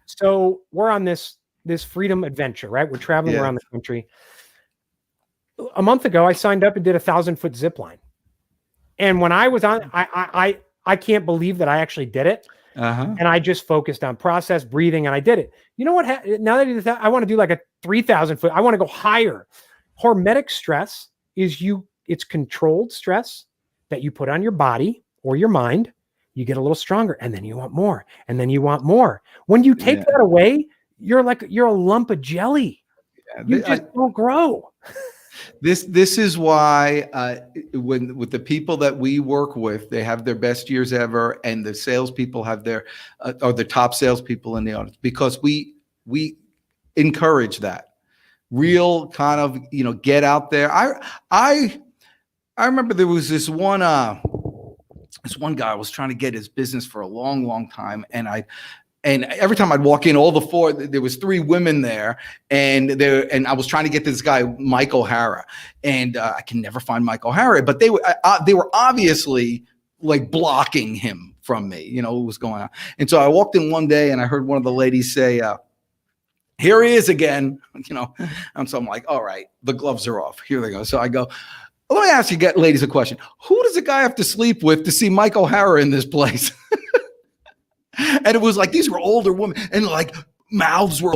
So we're on this freedom adventure, right? We're traveling around the country. A month ago, I signed up and did a 1,000-foot zip line. And when I was on, I can't believe that I actually did it. And I just focused on process, breathing, and I did it. You know what? Now that I did that, I want to do like a 3,000 foot. I want to go higher. Hormetic stress it's controlled stress that you put on your body or your mind. You get a little stronger, and then you want more, and then you want more. When you take that away, you're a lump of jelly. You just don't grow. This is why when with the people that we work with, they have their best years ever, and the salespeople have their are the top salespeople in the audience, because we encourage that real kind of get out there. I remember there was this one guy was trying to get his business for a long time, and every time I'd walk in, all the four, there was 3 women there, and I was trying to get this guy, Mike O'Hara, and I can never find Mike O'Hara, but they were obviously like blocking him from me, what was going on. And so I walked in one day and I heard one of the ladies say, here he is again, and so I'm like, all right, the gloves are off. Here they go. So I go, let me ask you ladies a question. Who does a guy have to sleep with to see Mike O'Hara in this place? And it was like, these were older women, and like mouths were,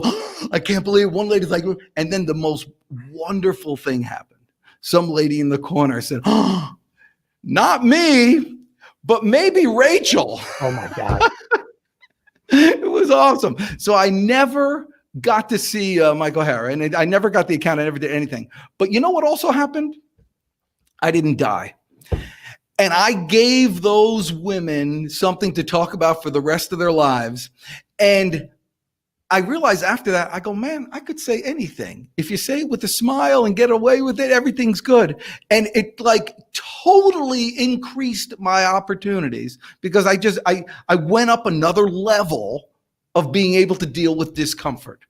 I can't believe it. One lady's like, and then the most wonderful thing happened. Some lady in the corner said, oh, not me, but maybe Rachel. Oh my God. It was awesome. So I never got to see Mike O'Hara, and I never got the account. I never did anything. But you know what also happened? I didn't die. And I gave those women something to talk about for the rest of their lives. And I realized after that, I go, man, I could say anything. If you say it with a smile and get away with it, everything's good. And it like totally increased my opportunities, because I went up another level of being able to deal with discomfort.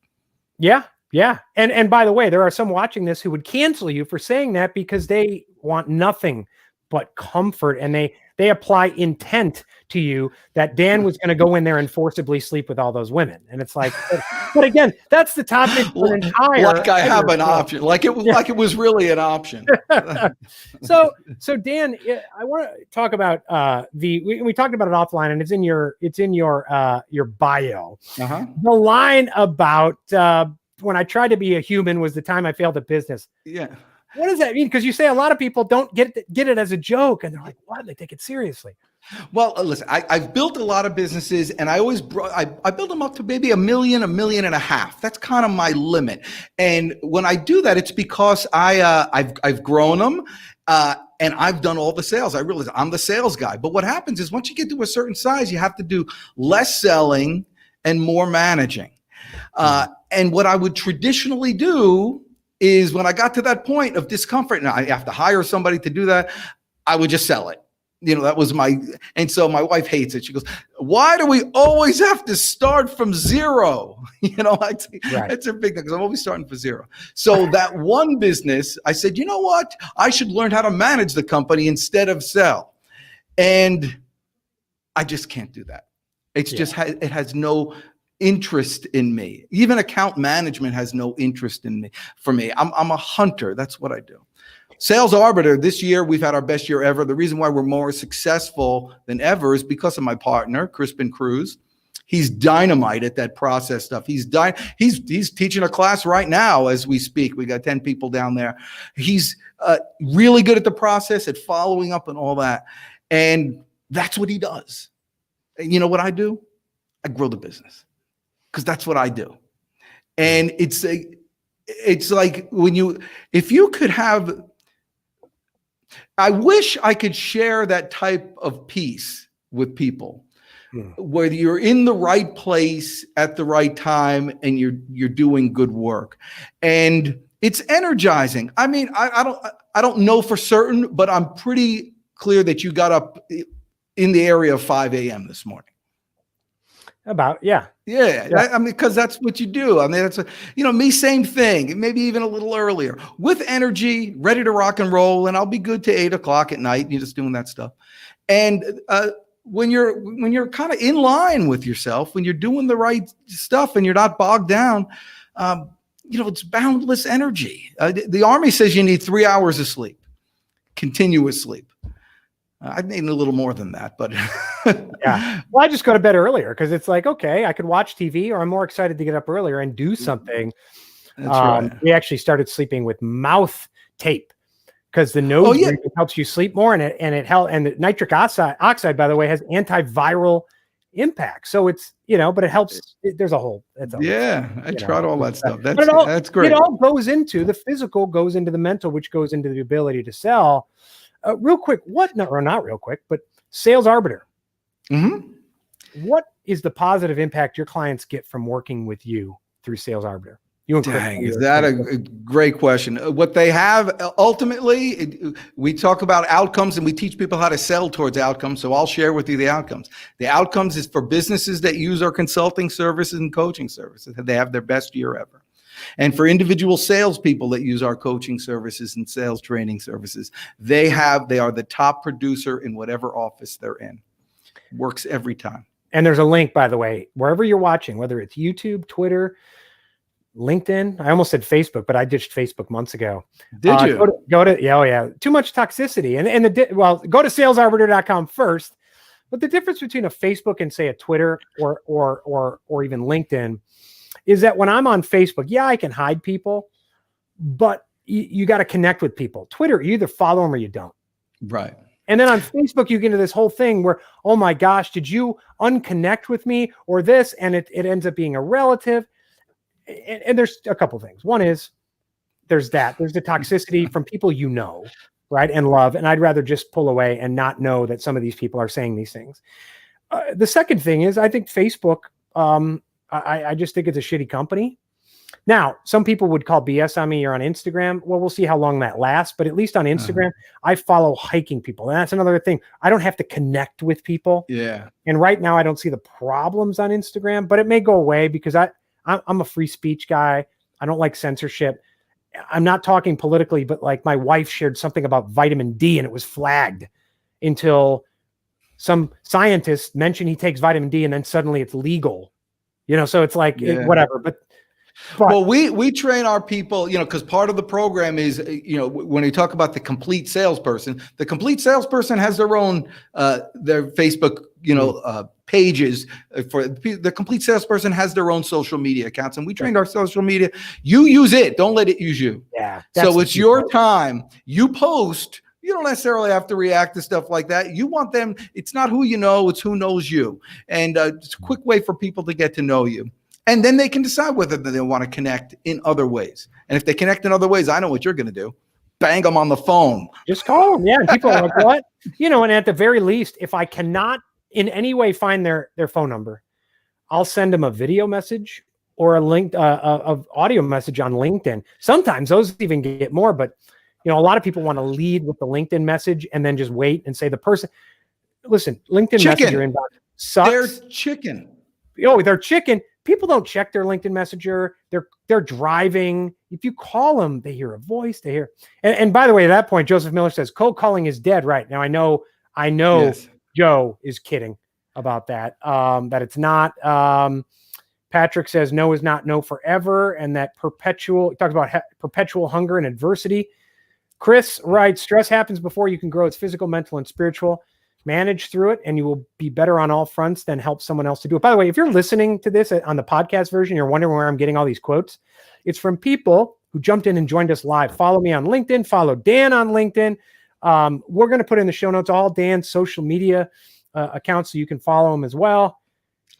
Yeah. Yeah. And by the way, there are some watching this who would cancel you for saying that, because they want nothing but comfort, and they apply intent to you that Dan was going to go in there and forcibly sleep with all those women. And it's like, but again, that's the topic for an entire. Like I have an option, like it was really an option. So Dan, I want to talk about we talked about it offline, and it's in your bio. The line about when I tried to be a human was the time I failed at business. Yeah. What does that mean? Because you say a lot of people don't get it as a joke, and they're like, "What?" They take it seriously. Well, listen, I've built a lot of businesses, and I always I build them up to maybe $1 million, $1.5 million. That's kind of my limit. And when I do that, it's because I've grown them, and I've done all the sales. I realize I'm the sales guy. But what happens is, once you get to a certain size, you have to do less selling and more managing. And what I would traditionally do is, when I got to that point of discomfort and I have to hire somebody to do that, I would just sell it. That was and so my wife hates it. She goes, why do we always have to start from zero? That's a big thing, because I'm always starting from zero. So that one business, I said, you know what? I should learn how to manage the company instead of sell. And I just can't do that. It's just, it has no interest in me. Even account management has no interest in me. For me, I'm a hunter. That's what I do. Sales Arbiter, this year we've had our best year ever. The reason why we're more successful than ever is because of my partner, Crispin Cruz. He's dynamite at that process stuff. He's teaching a class right now as we speak. We got 10 people down there. He's really good at the process, at following up and all that. And that's what he does. And you know what I do? I grow the business, because that's what I do. And it's like if you could have, I wish I could share that type of peace with people, where you're in the right place at the right time and you're doing good work. And it's energizing. I mean, I don't know for certain, but I'm pretty clear that you got up in the area of 5 a.m. this morning. Yeah. I mean, because that's what you do. I mean, that's me, same thing, maybe even a little earlier, with energy, ready to rock and roll, and I'll be good to 8 o'clock at night. You're just doing that stuff, and when you're kind of in line with yourself, when you're doing the right stuff, and you're not bogged down, it's boundless energy. The Army says you need 3 hours of sleep, continuous sleep. I need a little more than that, but yeah. Well, I just go to bed earlier because it's like, okay, I could watch TV, or I'm more excited to get up earlier and do something. That's right. We actually started sleeping with mouth tape because the nose breathing helps you sleep more, and the nitric oxide, by the way, has antiviral impact. So it's but it helps. There's a whole. I tried all that stuff. That's great. It all goes into the physical, goes into the mental, which goes into the ability to sell. Real quick, not real quick, but Sales Arbiter. Mm-hmm. What is the positive impact your clients get from working with you through Sales Arbiter? Is that a great question? What they have ultimately, we talk about outcomes and we teach people how to sell towards outcomes. So I'll share with you the outcomes. The outcomes is for businesses that use our consulting services and coaching services. They have their best year ever. And for individual salespeople that use our coaching services and sales training services, they are the top producer in whatever office they're in. Works every time. And there's a link, by the way, wherever you're watching, whether it's YouTube, Twitter, LinkedIn. I almost said Facebook, but I ditched Facebook months ago. Did you? Go to too much toxicity. Go to salesarbiter.com first. But the difference between a Facebook and say a Twitter or even LinkedIn is that when I'm on Facebook, I can hide people, but you got to connect with people. Twitter, you either follow them or you don't. Right. And then on Facebook, you get into this whole thing where, oh my gosh, did you unconnect with me or this? And it ends up being a relative. And there's a couple things. One is there's the toxicity from people right, and love. And I'd rather just pull away and not know that some of these people are saying these things. The second thing is I think Facebook, I just think it's a shitty company. Now, some people would call BS on me. You're on Instagram. Well, we'll see how long that lasts. But at least on Instagram, I follow hiking people. And that's another thing. I don't have to connect with people. Yeah. And right now, I don't see the problems on Instagram. But it may go away because I'm a free speech guy. I don't like censorship. I'm not talking politically, but like my wife shared something about vitamin D and it was flagged until some scientist mentioned he takes vitamin D and then suddenly it's legal. So it's like whatever. But well, we train our people, because part of the program is, when you talk about the complete salesperson has their own their Facebook, pages. For the complete salesperson has their own social media accounts, and we trained our social media. You use it, don't let it use you. Yeah. So it's your time. You post. You don't necessarily have to react to stuff like that. You want them. It's not who you know, it's who knows you. And it's a quick way for people to get to know you. And then they can decide whether they want to connect in other ways. And if they connect in other ways, I know what you're going to do. Bang them on the phone. Just call them. Yeah. And people are like, what? And at the very least, if I cannot in any way find their phone number, I'll send them a video message or a link, of audio message on LinkedIn. Sometimes those even get more, but a lot of people want to lead with the LinkedIn message and then just wait and say the person, listen, LinkedIn Messenger inbox sucks. They're chicken. They're chicken. People don't check their LinkedIn Messenger. They're driving. If you call them, they hear a voice. They hear. And by the way, at that point, Joseph Miller says cold calling is dead. Right now, I know. Yes. Joe is kidding about that. That it's not. Patrick says no is not no forever, and that he talks about perpetual hunger and adversity. Chris writes, stress happens before you can grow. It's physical, mental, and spiritual. Manage through it, and you will be better on all fronts than help someone else to do it. By the way, if you're listening to this on the podcast version, you're wondering where I'm getting all these quotes. It's from people who jumped in and joined us live. Follow me on LinkedIn. Follow Dan on LinkedIn. We're going to put in the show notes all Dan's social media accounts so you can follow him as well.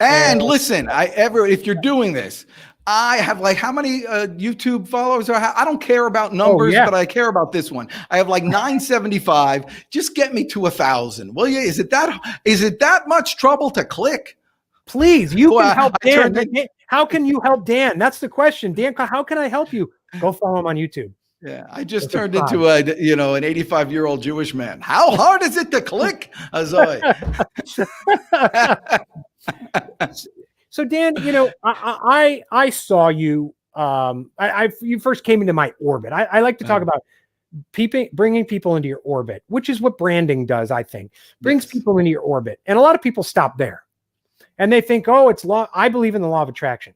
And listen, if you're doing this, I have how many YouTube followers? I don't care about numbers, but I care about this one. I have 975. Just get me to 1,000. Will you? Is it that much trouble to click? Please, you can help Dan. How can you help Dan? That's the question. Dan, how can I help you? Go follow him on YouTube. Yeah, I just It's a turned pride. into an 85-year-old Jewish man. How hard is it to click, Azoy? So Dan, I saw you. You first came into my orbit. I like to talk about bringing people into your orbit, which is what branding does. I think brings Yes. people into your orbit, and a lot of people stop there, and they think, oh, it's law. I believe in the law of attraction,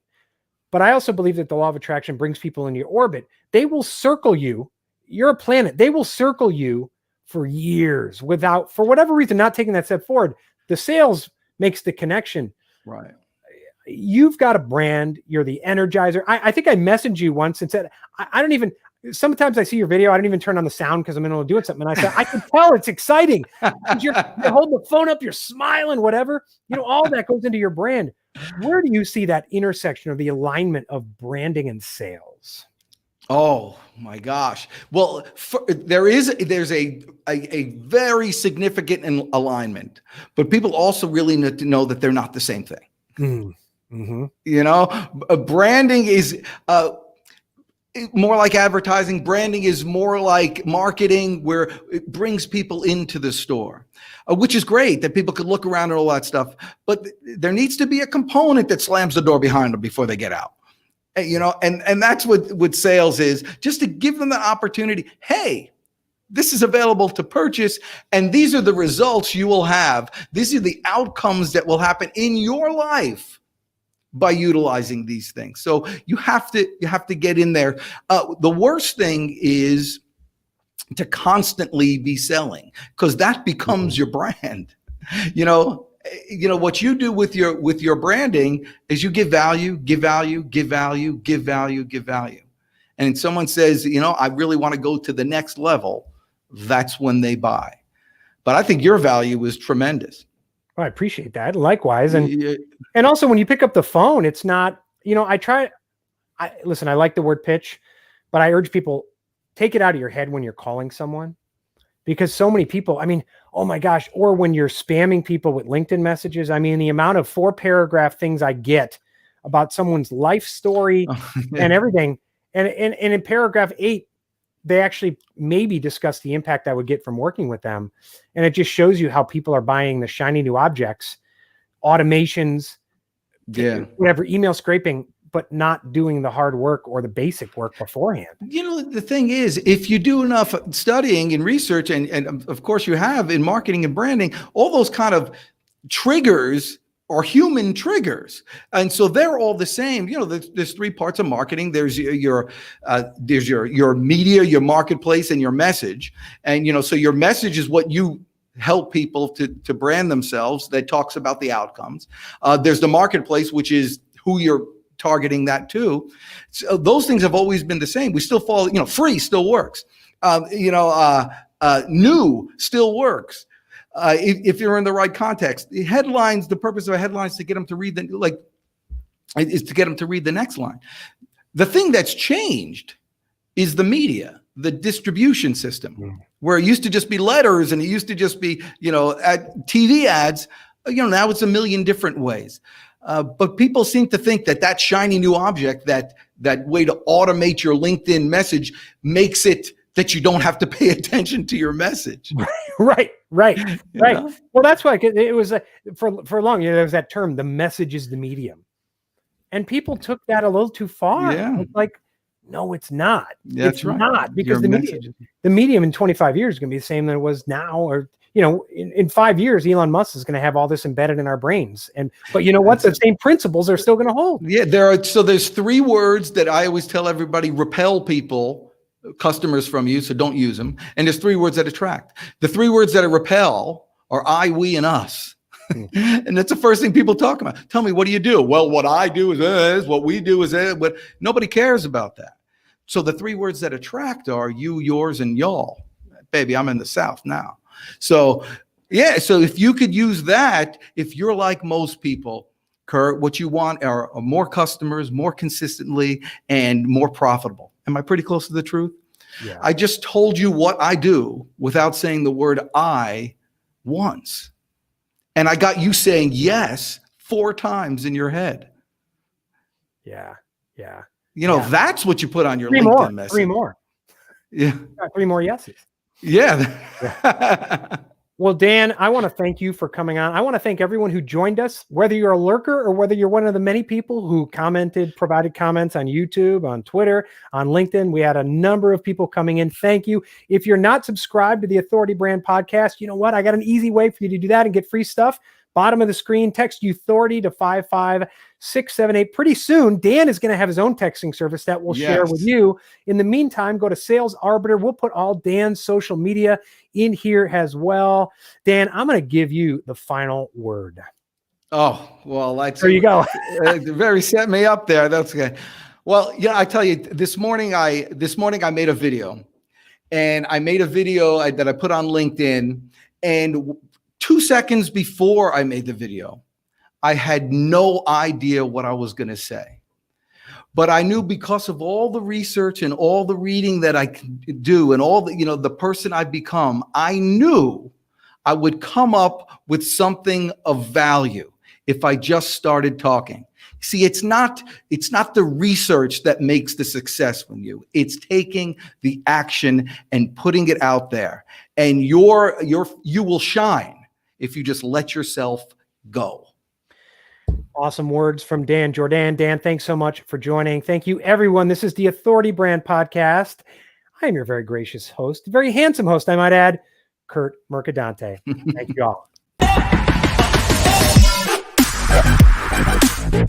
but I also believe that the law of attraction brings people into your orbit. They will circle you. You're a planet. They will circle you for years without, for whatever reason, not taking that step forward. The sales makes the connection. Right. You've got a brand. You're the Energizer. I think I messaged you once and said, I don't even, sometimes I see your video. I don't even turn on the sound because I'm in the middle of doing something. And I said, I can tell it's exciting. You're holding the phone up, you're smiling, whatever. All that goes into your brand. Where do you see that intersection of the alignment of branding and sales? Oh my gosh. Well, there's a very significant alignment, but people also really need to know that they're not the same thing. Mm-hmm. Branding is more like advertising. Branding is more like marketing, where it brings people into the store, which is great that people could look around and all that stuff. But there needs to be a component that slams the door behind them before they get out. And that's what sales is, just to give them the opportunity. Hey, this is available to purchase, and these are the results you will have. These are the outcomes that will happen in your life by utilizing these things. So you have to get in there. The worst thing is to constantly be selling, because that becomes your brand. What you do with your branding is you give value, give value, give value, give value, give value. And someone says, I really want to go to the next level. That's when they buy. But I think your value is tremendous. I appreciate that. Likewise. And also when you pick up the phone, it's not, listen, I like the word pitch, but I urge people, take it out of your head when you're calling someone, because so many people, oh my gosh, or when you're spamming people with LinkedIn messages, the amount of 4-paragraph things I get about someone's life story and everything. And in paragraph 8, they actually maybe discuss the impact I would get from working with them. And it just shows you how people are buying the shiny new objects, automations, whatever, email scraping, but not doing the hard work or the basic work beforehand. The thing is, if you do enough studying and research, and of course you have in marketing and branding, all those kind of triggers are human triggers. And so they're all the same. There's 3 parts of marketing. There's your media, your marketplace, and your message. And, so your message is what you help people to brand themselves. That talks about the outcomes. There's the marketplace, which is who you're targeting that to. So those things have always been the same. We still follow, free still works. New still works. If you're in the right context, the headlines, the purpose of a headline is to get them to read the next line. The thing that's changed is the media, the distribution system, where it used to just be letters and it used to just be, TV ads. Now it's a million different ways. But people seem to think that shiny new object, that way to automate your LinkedIn message, makes it that you don't have to pay attention to your message. Right. Well, that's why it was for long. There was that term, the message is the medium, and people took that a little too far. Yeah. It's like, no, it's not. That's right. Not, because the medium in 25 years is going to be the same than it was now, or in 5 years, Elon Musk is going to have all this embedded in our brains. But you know what? The same principles are still going to hold. Yeah, there's 3 words that I always tell everybody repel customers from you, so don't use them. And there's 3 words that attract. The 3 words that repel are I, we, and us. And that's the first thing people talk about. Tell me, what do you do? Well, what I do is this, what we do is that, but nobody cares about that. So the 3 words that attract are you, yours, and y'all. Baby, I'm in the South now. So if you could use that, if you're like most people, Kurt, what you want are more customers, more consistently, and more profitable. Am I pretty close to the truth? Yeah. I just told you what I do without saying the word I once. And I got you saying yes 4 times in your head. Yeah. That's what you put on your 3 LinkedIn more, message. 3 more. Yeah. Got 3 more yeses. Yeah. Well, Dan, I want to thank you for coming on. I want to thank everyone who joined us, whether you're a lurker or whether you're one of the many people who provided comments on YouTube, on Twitter, on LinkedIn. We had a number of people coming in. Thank you. If you're not subscribed to the Authority Brand Podcast, you know what? I got an easy way for you to do that and get free stuff. Bottom of the screen, text Authority to 55678. Pretty soon, Dan is going to have his own texting service that we'll share with you. In the meantime, go to Sales Arbiter. We'll put all Dan's social media in here as well. Dan, I'm going to give you the final word. Oh, well, there you go. Very set me up there. That's good. Well, yeah, I tell you, this morning I made a video, and I made a video that I put on LinkedIn, and 2 seconds before I made the video, I had no idea what I was going to say. But I knew, because of all the research and all the reading that I do and all the, the person I've become, I knew I would come up with something of value if I just started talking. See, it's not the research that makes the success from you. It's taking the action and putting it out there. And you will shine if you just let yourself go. Awesome words from Dan Jourdan. Dan, thanks so much for joining. Thank you, everyone. This is the Authority Brand Podcast. I am your very gracious host, very handsome host, I might add, Kurt Mercadante. Thank you all.